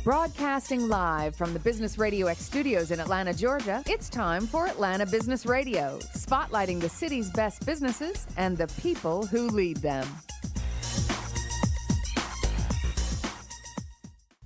Broadcasting live from the Business Radio X studios in Atlanta, Georgia, it's time for Atlanta Business Radio, spotlighting the city's best businesses and the people who lead them.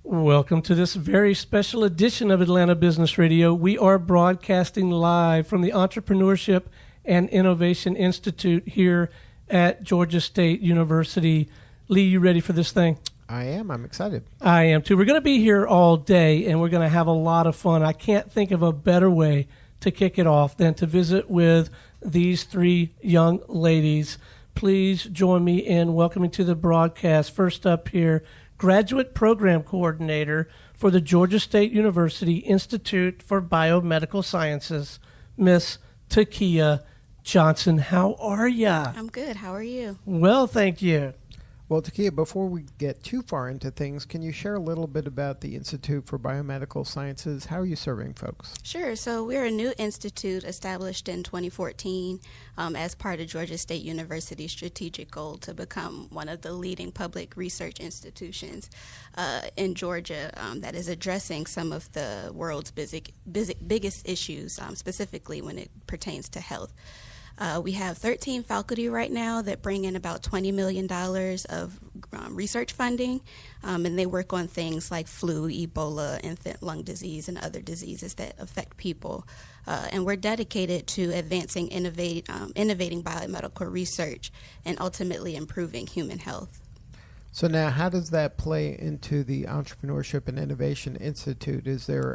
Welcome to this very special edition of Atlanta Business Radio. We are broadcasting live from the Entrepreneurship and Innovation Institute here at Georgia State University. Lee, you ready for this thing? I am. I'm excited. I am too. We're going to be here all day, and we're going to have a lot of fun. I can't think of a better way to kick it off than to visit with these three young ladies. Please join me in welcoming to the broadcast. First up here, Graduate Program Coordinator for the Georgia State University Institute for Biomedical Sciences, Miss Takia Johnson. How are ya? I'm good. How are you? Well, thank you. Well, Takia, before we get too far into things, can you share a little bit about the Institute for Biomedical Sciences? How are you serving folks? Sure. So we're a new institute established in 2014 as part of Georgia State University's strategic goal to become one of the leading public research institutions in Georgia that is addressing some of the world's biggest issues, specifically when it pertains to health. We have 13 faculty right now that bring in about $20 million of research funding, and they work on things like flu, Ebola, infant lung disease, and other diseases that affect people. And we're dedicated to advancing innovating biomedical research and ultimately improving human health. So now, how does that play into the Entrepreneurship and Innovation Institute? Is there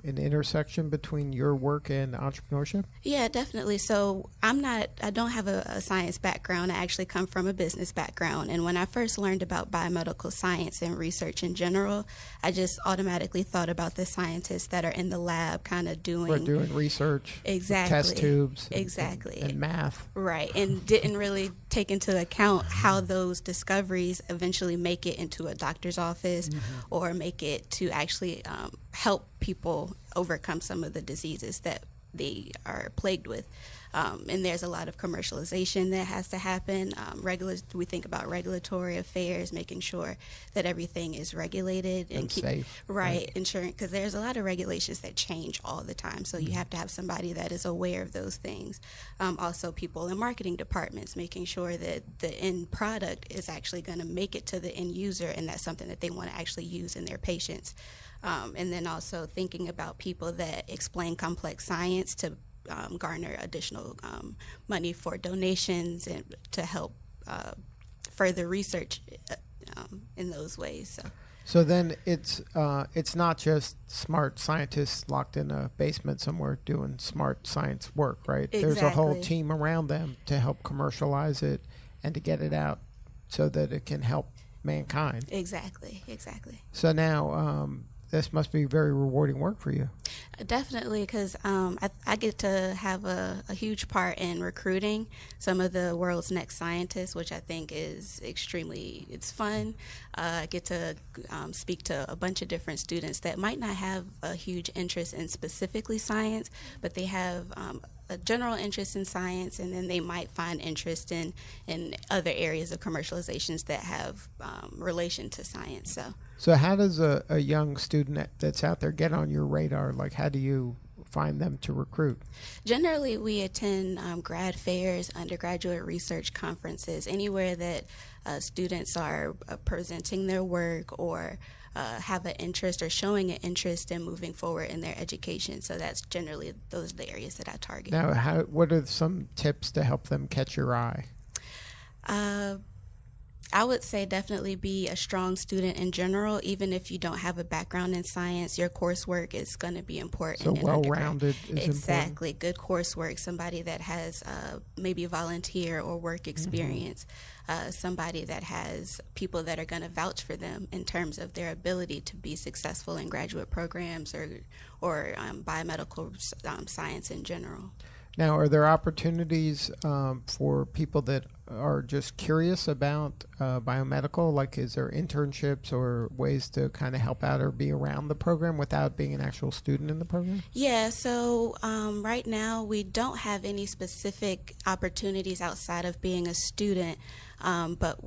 an intersection between your work and entrepreneurship? Yeah, definitely. So I don't have a science background. I actually come from a business background. And when I first learned about biomedical science and research in general, I just automatically thought about the scientists that are in the lab kind of doing research, exactly, test tubes, exactly, and math. Right, and didn't really take into account how those discoveries eventually make it into a doctor's office or make it to actually help people overcome some of the diseases that they are plagued with. And there's a lot of commercialization that has to happen. We think about regulatory affairs, making sure that everything is regulated and safe. Right, ensuring, because there's a lot of regulations that change all the time. So you have to have somebody that is aware of those things. Also, people in marketing departments, making sure that the end product is actually going to make it to the end user, and that's something that they want to actually use in their patients. And then also thinking about people that explain complex science to garner additional money for donations and to help further research in those ways. So then it's not just smart scientists locked in a basement somewhere doing smart science work, right? Exactly. There's a whole team around them to help commercialize it and to get it out so that it can help mankind. Exactly. So now this must be very rewarding work for you. Definitely, because I get to have a huge part in recruiting some of the world's next scientists, which I think is it's fun. I get to speak to a bunch of different students that might not have a huge interest in specifically science, but they have a general interest in science, and then they might find interest in other areas of commercializations that have relation to science. So how does a young student that's out there get on your radar? Like, how do you find them to recruit? Generally, we attend grad fairs, undergraduate research conferences, anywhere that students are presenting their work or have an interest or showing an interest in moving forward in their education. So that's generally those are the areas that I target. Now, what are some tips to help them catch your eye? I would say definitely be a strong student in general. Even if you don't have a background in science, your coursework is going to be important. So well-rounded is exactly. important. Good coursework, somebody that has maybe volunteer or work experience, somebody that has people that are going to vouch for them in terms of their ability to be successful in graduate programs or biomedical science in general. Now, are there opportunities for people that are just curious about biomedical? Like, is there internships or ways to kind of help out or be around the program without being an actual student in the program? Yeah, so right now we don't have any specific opportunities outside of being a student, but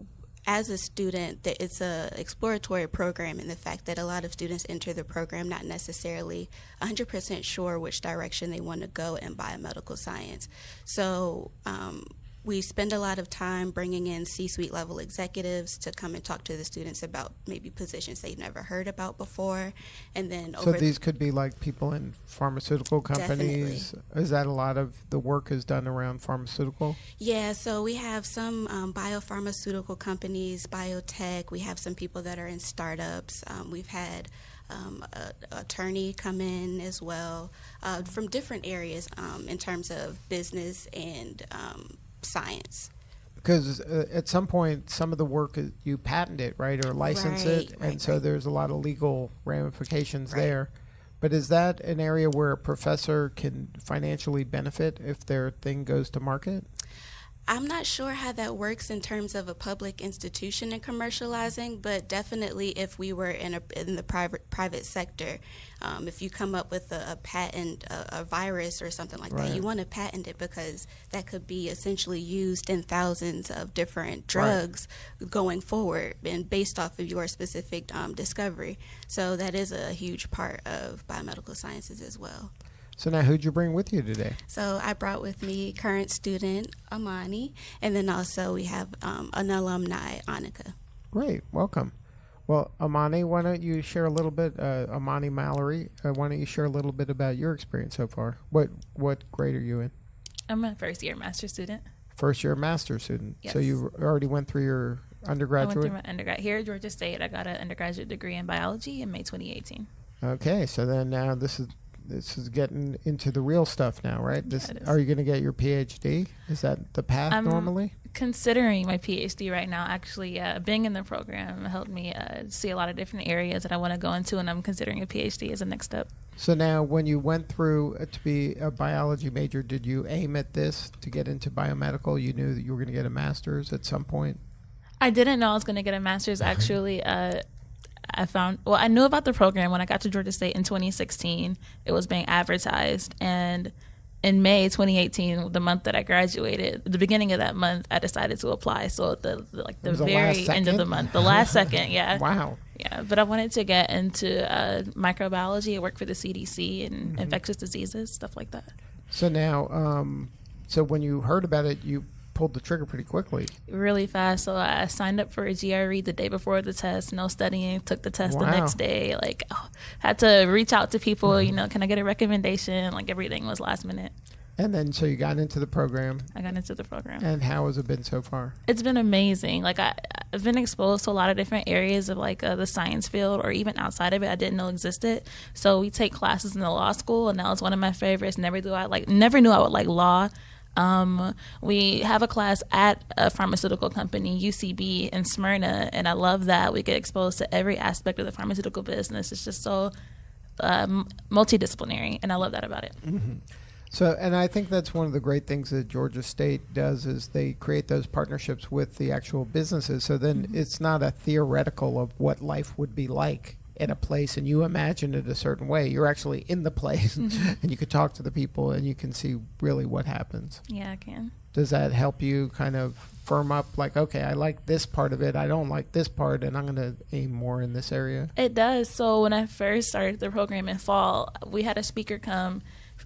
as a student, it's a exploratory program in the fact that a lot of students enter the program not necessarily 100% sure which direction they want to go in biomedical science. So we spend a lot of time bringing in C-suite level executives to come and talk to the students about maybe positions they've never heard about before. And then so these could be like people in pharmaceutical companies. Definitely. Is that a lot of the work is done around pharmaceutical? Yeah, so we have some biopharmaceutical companies, biotech. We have some people that are in startups. We've had an attorney come in as well from different areas in terms of business and science. Because at some point, some of the work you patent it, right, or license it, and so there's a lot of legal ramifications there. But is that an area where a professor can financially benefit if their thing goes to market? I'm not sure how that works in terms of a public institution and commercializing, but definitely if we were in the private sector, if you come up with a patent, a virus or something like that, you want to patent it because that could be essentially used in thousands of different drugs going forward and based off of your specific discovery. So that is a huge part of biomedical sciences as well. So now who'd you bring with you today? So I brought with me current student Amani, and then also we have an alumni, Annika. Great, welcome. Well, Amani, why don't you share a little bit, Amani Mallory, why don't you share a little bit about your experience so far? What grade are you in? I'm a first-year master's student. First-year master's student. Yes. So you already went through your undergraduate? I went through my undergrad. Here at Georgia State, I got an undergraduate degree in biology in May 2018. Okay, so then now this is getting into the real stuff now, right? Yeah, it is. Are you going to get your PhD? Is that the path normally? Considering my PhD right now. Actually, being in the program helped me see a lot of different areas that I want to go into, and I'm considering a PhD as a next step. So now when you went through to be a biology major, did you aim at this to get into biomedical? You knew that you were going to get a master's at some point? I didn't know I was going to get a master's, actually. I knew about the program when I got to Georgia State in 2016. It was being advertised, and in May 2018, the month that I graduated, the beginning of that month, I decided to apply. So the very end of the month, the last second, yeah. Wow. Yeah, but I wanted to get into microbiology. I work for the CDC and infectious diseases, stuff like that. So now, so when you heard about it, you pulled the trigger pretty quickly. Really fast. So I signed up for a GRE the day before the test, no studying, took the test the next day. Had to reach out to people, can I get a recommendation? Everything was last minute. And then so you got into the program. I got into the program. And how has it been so far? It's been amazing. I've been exposed to a lot of different areas of the science field, or even outside of it I didn't know existed. So we take classes in the law school, and that was one of my favorites. Never knew I would like law. We have a class at a pharmaceutical company, UCB in Smyrna, and I love that we get exposed to every aspect of the pharmaceutical business. It's just so multidisciplinary, and I love that about it. Mm-hmm. So, and I think that's one of the great things that Georgia State does is they create those partnerships with the actual businesses. So then it's not a theoretical of what life would be like in a place and you imagine it a certain way. You're actually in the place and you can talk to the people and you can see really what happens. Yeah, I can. Does that help you kind of firm up okay, I like this part of it, I don't like this part, and I'm going to aim more in this area? It does. So when I first started the program in fall, we had a speaker come,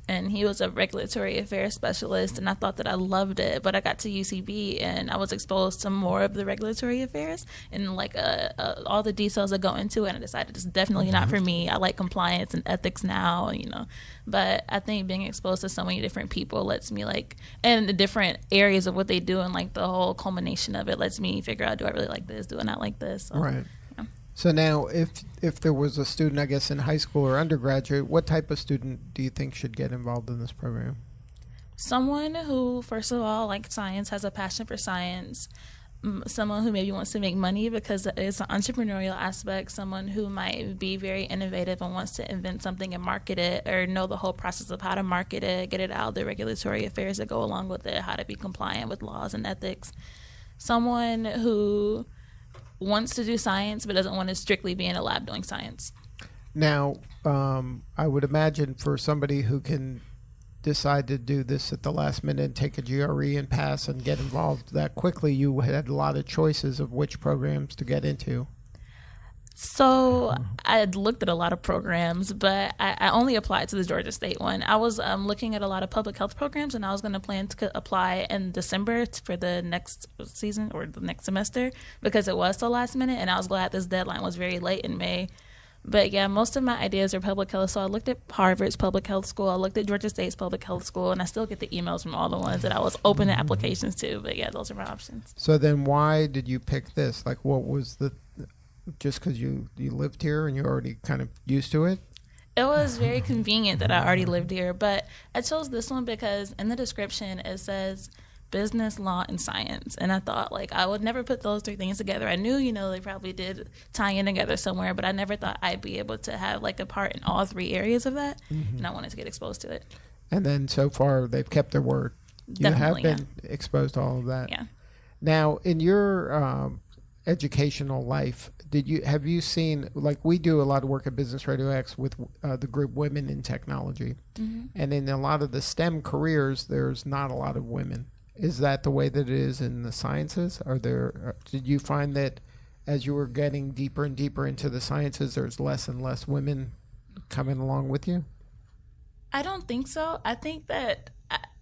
and he was a regulatory affairs specialist, and I thought that I loved it. But I got to UCB, and I was exposed to more of the regulatory affairs and all the details that go into it. And I decided it's definitely not for me. I like compliance and ethics now, But I think being exposed to so many different people lets me and the different areas of what they do, and the whole culmination of it lets me figure out, do I really like this? Do I not like this? So, right. Yeah. So now, if there was a student, I guess, in high school or undergraduate, what type of student do you think should get involved in this program? Someone who, first of all, likes science, has a passion for science. Someone who maybe wants to make money because it's an entrepreneurial aspect. Someone who might be very innovative and wants to invent something and market it, or know the whole process of how to market it, get it out, the regulatory affairs that go along with it, how to be compliant with laws and ethics. Someone who wants to do science but doesn't want to strictly be in a lab doing science. Now, I would imagine for somebody who can decide to do this at the last minute and take a GRE and pass and get involved that quickly, you had a lot of choices of which programs to get into. So I had looked at a lot of programs, but I only applied to the Georgia State one. I was looking at a lot of public health programs, and I was going to plan to apply in December for the next season or the next semester because it was so last minute, and I was glad this deadline was very late in May. But yeah, most of my ideas are public health. So I looked at Harvard's public health school. I looked at Georgia State's public health school, and I still get the emails from all the ones that I was open to applications to. But yeah, those are my options. So then why did you pick this? Like, what was just because you lived here and you're already kind of used to it? It was very convenient that I already lived here. But I chose this one because in the description it says business, law, and science. And I thought, like, I would never put those three things together. I knew, they probably did tie in together somewhere, but I never thought I'd be able to have, like, a part in all three areas of that. Mm-hmm. And I wanted to get exposed to it. And then so far, they've kept their word. Definitely, you have been exposed to all of that. Yeah. Now, in your educational life, have you seen, like, we do a lot of work at Business Radio X with the group Women in Technology. Mm-hmm. And in a lot of the STEM careers, there's not a lot of women. Is that the way that it is in the sciences? Did you find that as you were getting deeper and deeper into the sciences, there's less and less women coming along with you? I don't think so. I think that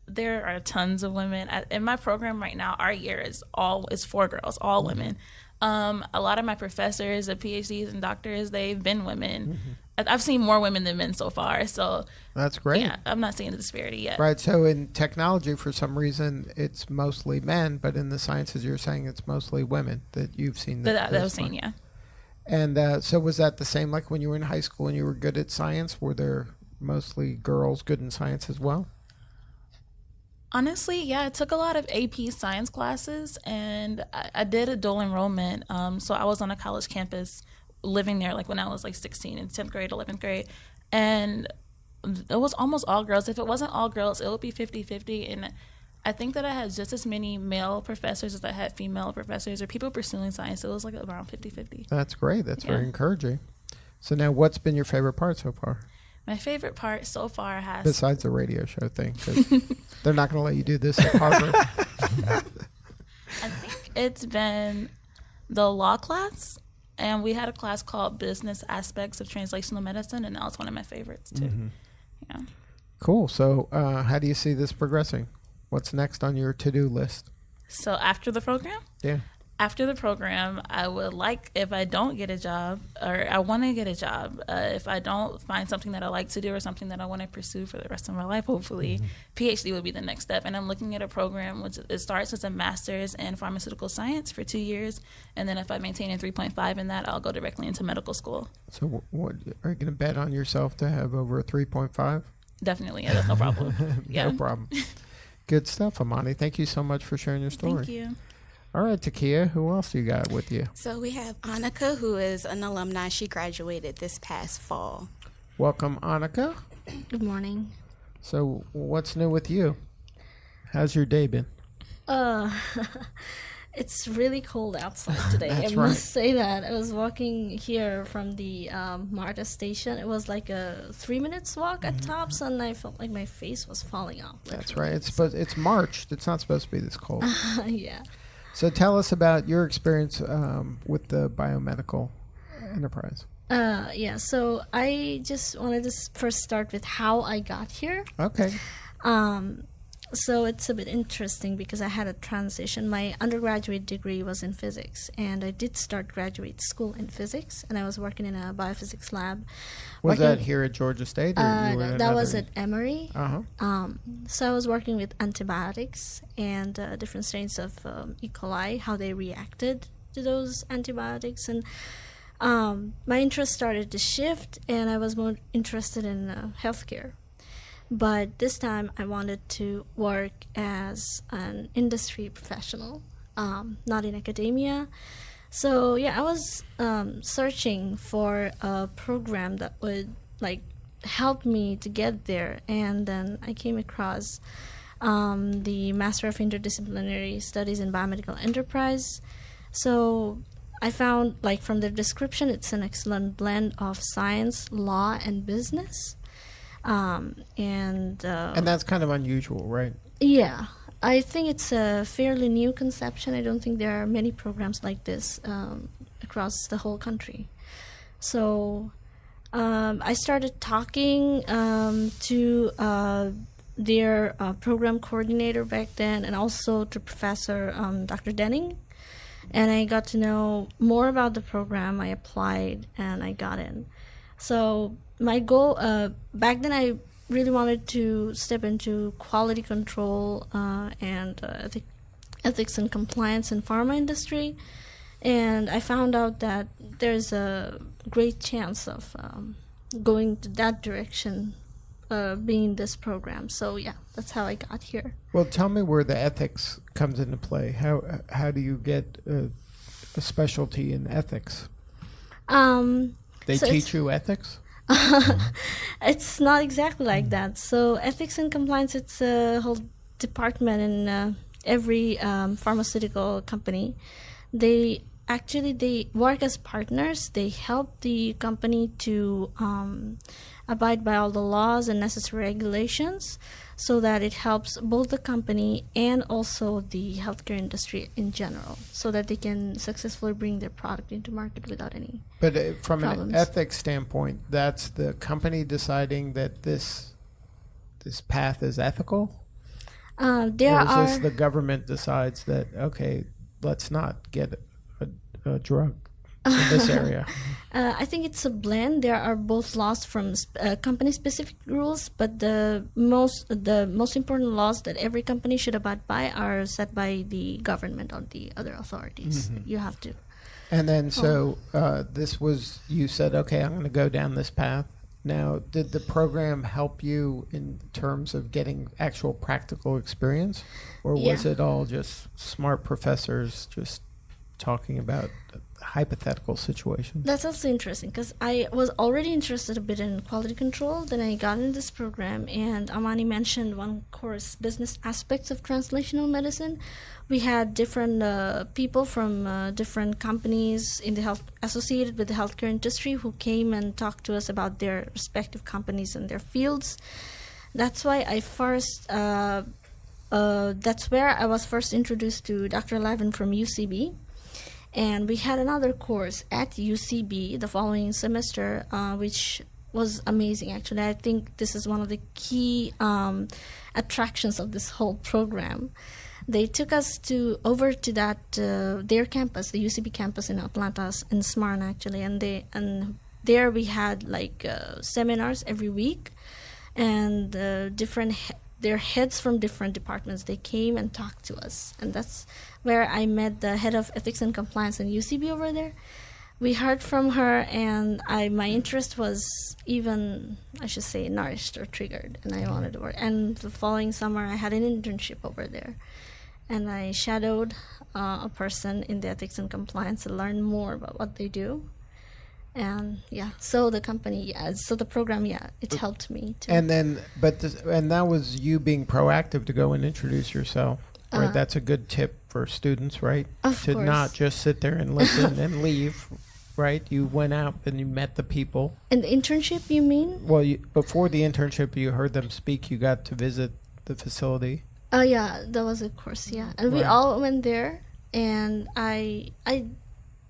there are tons of women. In my program right now, our year is 4 girls, all women. A lot of my professors, the PhDs and doctors, they've been women. Mm-hmm. I've seen more women than men so far. So that's great. Yeah, I'm not seeing the disparity yet. Right. So in technology, for some reason, it's mostly men, but in the sciences, you're saying it's mostly women that you've seen. That I've seen, yeah. And so was that the same like when you were in high school and you were good at science? Were there mostly girls good in science as well? Honestly, yeah, I took a lot of AP science classes, and I did a dual enrollment. So I was on a college campus living there, like when I was like 16 in 10th grade, 11th grade. And it was almost all girls. If it wasn't all girls, it would be 50-50. And I think that I had just as many male professors as I had female professors or people pursuing science. It was like around 50-50. That's great. That's very encouraging. So now what's been your favorite part so far? My favorite part so far has... Besides the radio show thing, because they're not going to let you do this at Harvard. I think it's been the law class, and we had a class called Business Aspects of Translational Medicine, and that was one of my favorites, too. Mm-hmm. Yeah. Cool. So how do you see this progressing? What's next on your to-do list? So after the program? Yeah. After the program, I would like, if I don't get a job, or I want to get a job, if I don't find something that I like to do or something that I want to pursue for the rest of my life, hopefully, PhD would be the next step. And I'm looking at a program which it starts as a master's in pharmaceutical science for 2 years. And then if I maintain a 3.5 in that, I'll go directly into medical school. So what are you going to bet on yourself to have over a 3.5? Definitely. Yeah, that's no problem. Yeah. No problem. Good stuff, Amani. Thank you so much for sharing your story. Thank you. All right, Takia, who else you got with you? So we have Annika, who is an alumni. She graduated this past fall. Welcome, Annika. Good morning. So what's new with you? How's your day been? It's really cold outside today. That's I right. must say that. I was walking here from the MARTA station. It was like a 3 minutes walk at tops, and I felt like my face was falling off. That's right. It's March. It's not supposed to be this cold. Yeah. So tell us about your experience with the biomedical enterprise. Yeah, so I just wanted to first start with how I got here. Okay. So it's a bit interesting because I had a transition. My undergraduate degree was in physics, and I did start graduate school in physics, and I was working in a biophysics lab. Was that here at Georgia State? Or you were at that was another- at Emory. Uh-huh. So I was working with antibiotics and different strains of E. coli, how they reacted to those antibiotics. And my interest started to shift, and I was more interested in healthcare. But this time I wanted to work as an industry professional, not in academia. So yeah, I was searching for a program that would help me to get there, and then I came across the Master of Interdisciplinary Studies in Biomedical Enterprise. So I found, from the description, it's an excellent blend of science, law, and business. And that's kind of unusual, right? Yeah, I think it's a fairly new conception. I don't think there are many programs like this across the whole country. So I started talking to their program coordinator back then, and also to Professor Dr. Denning. And I got to know more about the program. I applied and I got in. So my goal back then, I really wanted to step into quality control and ethics and compliance in pharma industry. And I found out that there's a great chance of going to that direction, being in this program. So yeah, that's how I got here. Well, tell me where the ethics comes into play. How do you get a specialty in ethics? They teach you ethics? It's not exactly like that. So ethics and compliance, it's a whole department in every pharmaceutical company. They work as partners. They help the company to abide by all the laws and necessary regulations, so that it helps both the company and also the healthcare industry in general, so that they can successfully bring their product into market without any from problems. An ethics standpoint, that's the company deciding that this path is ethical? Or is this the government decides that, okay, let's not get a drug in this area? I think it's a blend. There are both laws from company-specific rules, but the most important laws that every company should abide by are set by the government or the other authorities. Mm-hmm. You have to. And then, this was, you said, okay, I'm going to go down this path. Now, did the program help you in terms of getting actual practical experience? Or was it all just smart professors just talking about hypothetical situations? That's also interesting, because I was already interested a bit in quality control. Then I got into this program, and Amani mentioned one course, Business Aspects of Translational Medicine. We had different people from different companies in the associated with the healthcare industry who came and talked to us about their respective companies and their fields. That's why that's where I was first introduced to Dr. Levin from UCB. And we had another course at UCB the following semester, which was amazing, actually. I think this is one of the key attractions of this whole program. They took us over to their campus, the UCB campus in Atlanta, in Smyrna, actually. And there we had seminars every week, and their heads from different departments, they came and talked to us. And that's where I met the head of ethics and compliance in UCB over there. We heard from her, and my interest was even, I should say, nourished or triggered, and I wanted to work. And the following summer, I had an internship over there, and I shadowed a person in the ethics and compliance to learn more about what they do. And so the program, it helped me too. And then, and that was you being proactive to go and introduce yourself, right? That's a good tip for students, right? Of course. Not just sit there and listen and leave, right? You went out and you met the people. And the internship, you mean? Well, before the internship, you heard them speak. You got to visit the facility. Oh yeah, that was a course. Yeah, and we all went there, and I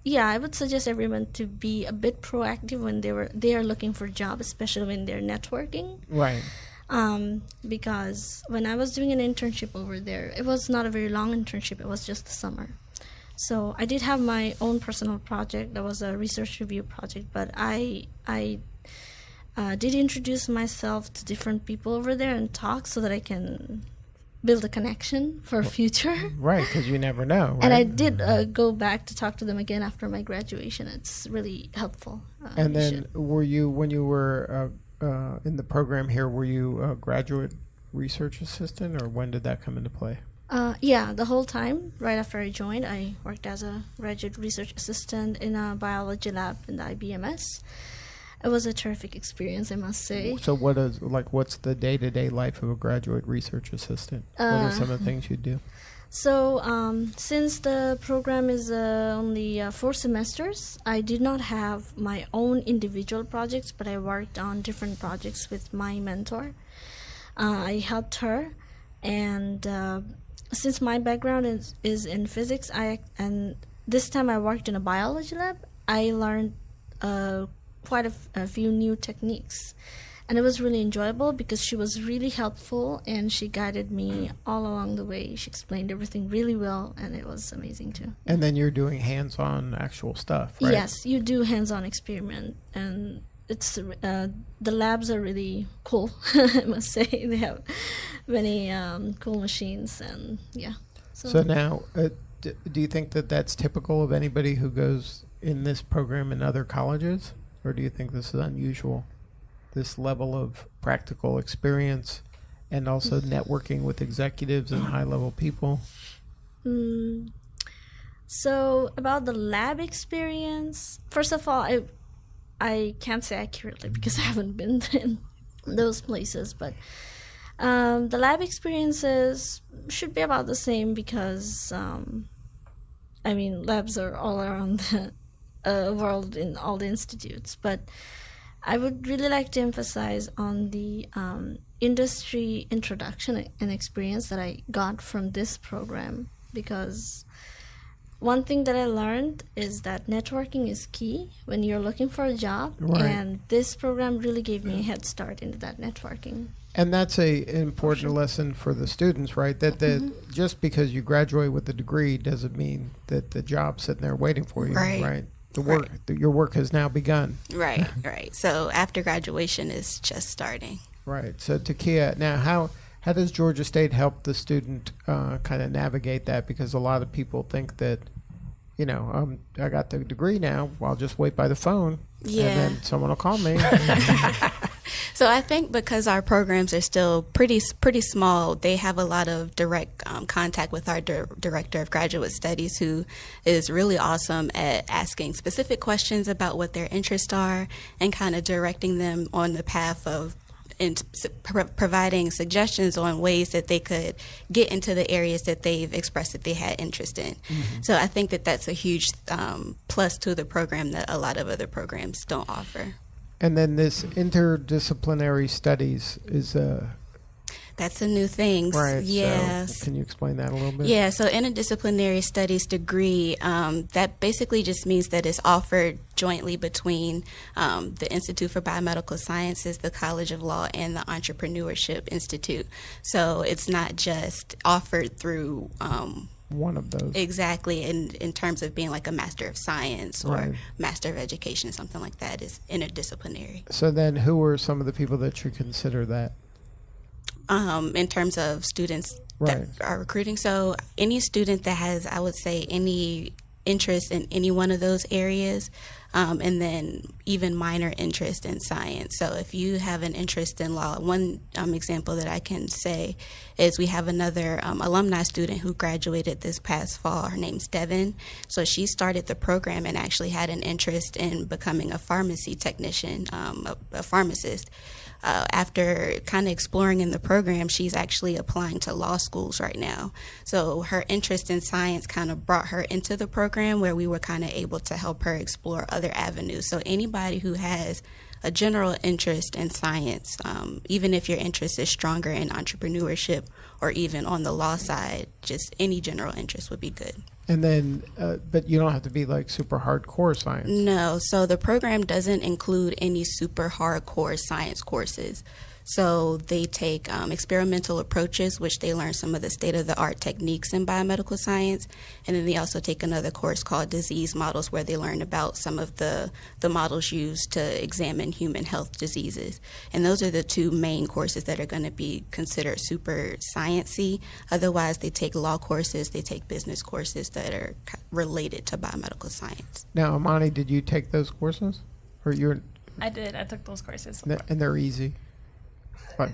would suggest everyone to be a bit proactive when they are looking for a job, especially when they're networking. Right. Because when I was doing an internship over there, it was not a very long internship. It was just the summer. So I did have my own personal project. That was a research review project, but I did introduce myself to different people over there and talk so that I can build a connection for future. Right, because you never know. Right? And I did go back to talk to them again after my graduation. It's really helpful. And then when you were in the program here, were you a graduate research assistant, or when did that come into play? The whole time. Right after I joined, I worked as a graduate research assistant in a biology lab in the IBMS. It was a terrific experience, I must say. So what's the day-to-day life of a graduate research assistant? What are some of the things you do? So since the program is only 4 semesters, I did not have my own individual projects, but I worked on different projects with my mentor. I helped her, and since my background is in physics, and this time I worked in a biology lab, I learned quite a few new techniques. And it was really enjoyable because she was really helpful and she guided me all along the way. She explained everything really well, and it was amazing too. And then you're doing hands-on actual stuff, right? Yes, you do hands-on experiment, and it's the labs are really cool. I must say they have many cool machines, and yeah. So now, do you think that that's typical of anybody who goes in this program in other colleges, or do you think this is unusual? This level of practical experience and also networking with executives and high-level people? So about the lab experience, first of all, I can't say accurately because I haven't been in those places, but the lab experiences should be about the same because, labs are all around the world in all the institutes, but I would really like to emphasize on the industry introduction and experience that I got from this program, because one thing that I learned is that networking is key when you're looking for a job, right. And this program really gave me a head start into that networking. And that's an important lesson for the students, right? That just because you graduate with a degree doesn't mean that the job's sitting there waiting for you, right? Your work has now begun. Right. So after graduation is just starting. Right. So Takia, now how does Georgia State help the student kind of navigate that? Because a lot of people think that, I got the degree now, well, I'll just wait by the phone, and then someone will call me. So I think because our programs are still pretty small, they have a lot of direct contact with our director of graduate studies, who is really awesome at asking specific questions about what their interests are and kind of directing them on the path of providing suggestions on ways that they could get into the areas that they've expressed that they had interest in. Mm-hmm. So I think that that's a huge plus to the program that a lot of other programs don't offer. And then this interdisciplinary studies is that's a new thing. Right. Yes. So can you explain that a little bit? Yeah. So interdisciplinary studies degree, that basically just means that it's offered jointly between the Institute for Biomedical Sciences, the College of Law, and the Entrepreneurship Institute. So it's not just offered through one of those. Exactly. In terms of being like a Master of Science or Master of Education, something like that is interdisciplinary. So then who are some of the people that should consider that? In terms of students that are recruiting. So any student that has, I would say, any interest in any one of those areas, and then even minor interest in science. So if you have an interest in law, one example that I can say is we have another alumni student who graduated this past fall. Her name's Devin. So she started the program and actually had an interest in becoming a pharmacy technician, a pharmacist. After kind of exploring in the program, she's actually applying to law schools right now. So her interest in science kind of brought her into the program, where we were kind of able to help her explore other avenues. So anybody who has a general interest in science, even if your interest is stronger in entrepreneurship or even on the law side, just any general interest would be good. And then, but you don't have to be like super hardcore science. No, so the program doesn't include any super hardcore science courses. So they take experimental approaches, which they learn some of the state-of-the-art techniques in biomedical science. And then they also take another course called disease models, where they learn about some of the models used to examine human health diseases. And those are the two main courses that are going to be considered super sciencey. Otherwise, they take law courses, they take business courses that are related to biomedical science. Now, Amani, did you take those courses? Or you're? I did. I took those courses. And they're easy?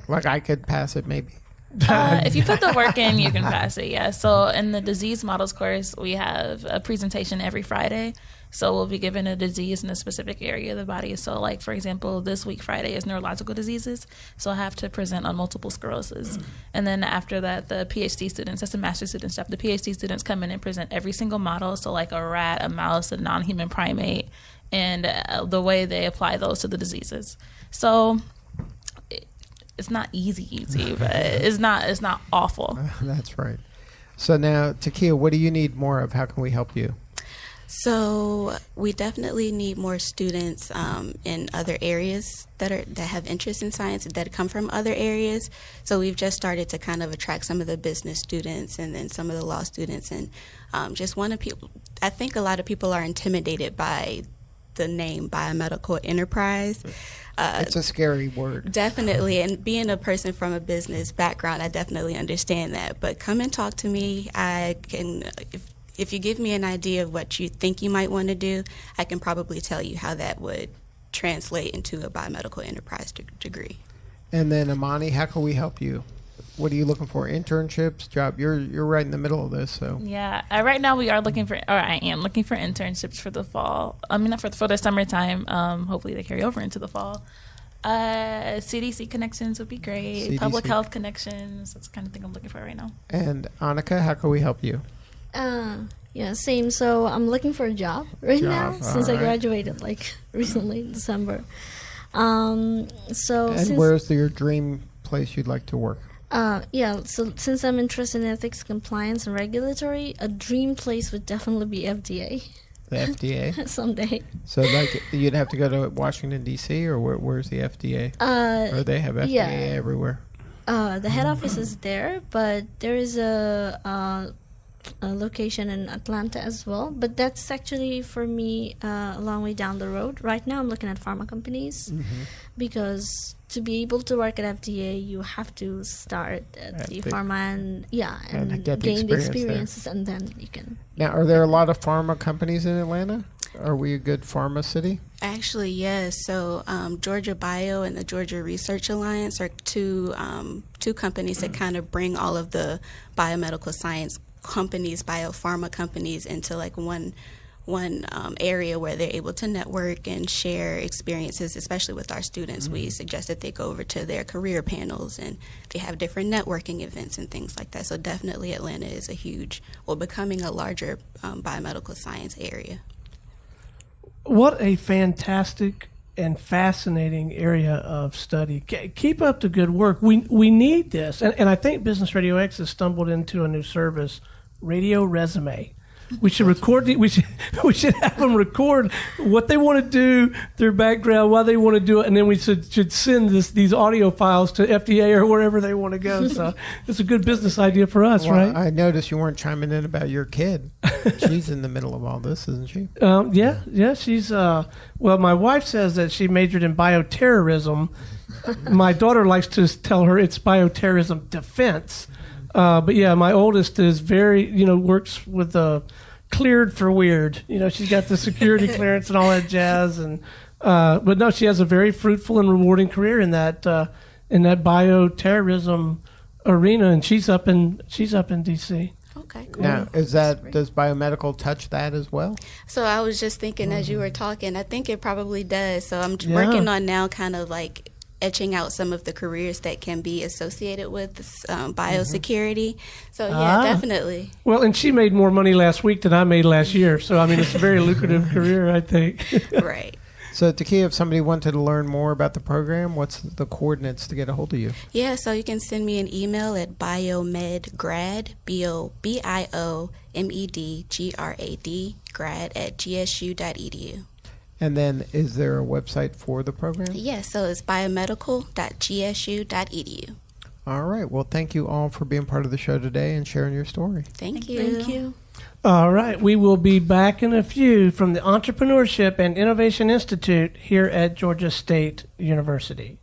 Like I could pass it maybe? If you put the work in, you can pass it, yeah. So in the disease models course, we have a presentation every Friday. So we'll be given a disease in a specific area of the body. So like, for example, this week Friday is neurological diseases. So I have to present on multiple sclerosis. And then after that, the PhD students, that's the master student stuff, the PhD students come in and present every single model. So like a rat, a mouse, a non-human primate, and the way they apply those to the diseases. So it's not easy, but it's not awful. That's right. So now, Takia, what do you need more of? How can we help you? So we definitely need more students in other areas that have interest in science that come from other areas. So we've just started to kind of attract some of the business students and then some of the law students, and just want to people. I think a lot of people are intimidated by the name biomedical enterprise. It's a scary word. Definitely, and being a person from a business background, I definitely understand that. But come and talk to me. I can, if you give me an idea of what you think you might want to do, I can probably tell you how that would translate into a biomedical enterprise degree. And then, Amani, how can we help you? What are you looking for? Internships, job? You're right in the middle of this, so. Yeah, right now I am looking for internships for the fall. I mean, not for the summertime. Hopefully they carry over into the fall. CDC connections would be great. CDC. Public health connections. That's the kind of thing I'm looking for right now. And Annika, how can we help you? Yeah, same. So I'm looking for a job right now since I right. graduated like recently in December. And where's your dream place you'd like to work? So since I'm interested in ethics, compliance, and regulatory, a dream place would definitely be FDA. The FDA? Someday. So like you'd have to go to Washington, D.C., or where's the FDA? Or they have FDA everywhere? The head office is there, but there is a location in Atlanta as well. But that's actually, for me, a long way down the road. Right now I'm looking at pharma companies because to be able to work at FDA, you have to start at the pharma and gain the experiences, and then you can. Now, are there a lot of pharma companies in Atlanta? Are we a good pharma city? Actually, yes. So Georgia Bio and the Georgia Research Alliance are two companies that kind of bring all of the biomedical science companies, biopharma companies, into like one area where they're able to network and share experiences, especially with our students. We suggest that they go over to their career panels, and they have different networking events and things like that. So definitely Atlanta is becoming a larger biomedical science area. What a fantastic and fascinating area of study. Keep up the good work. We need this. And I think Business Radio X has stumbled into a new service, Radio Resume. We should record. We should have them record what they want to do, their background, why they want to do it, and then we should send these audio files to FDA or wherever they want to go. So it's a good business idea for us, right? I noticed you weren't chiming in about your kid. She's in the middle of all this, isn't she? Yeah. She's well. My wife says that she majored in bioterrorism. My daughter likes to tell her it's bioterrorism defense. But yeah, my oldest is works with cleared for weird. She's got the security clearance and all that jazz. And but no, she has a very fruitful and rewarding career in that bioterrorism arena, and she's up in DC. Okay, cool. Now, does biomedical touch that as well? So I was just thinking as you were talking, I think it probably does. So I'm working on now kind of like etching out some of the careers that can be associated with biosecurity. So yeah, definitely. Well, and she made more money last week than I made last year. So I mean, it's a very lucrative career, I think. Right. So, Takia, if somebody wanted to learn more about the program, what's the coordinates to get a hold of you? Yeah, so you can send me an email at biomedgrad, BIOMEDGRAD, grad at gsu.edu. And then is there a website for the program? Yes, so it's biomedical.gsu.edu. All right. Well, thank you all for being part of the show today and sharing your story. Thank you. All right. We will be back in a few from the Entrepreneurship and Innovation Institute here at Georgia State University.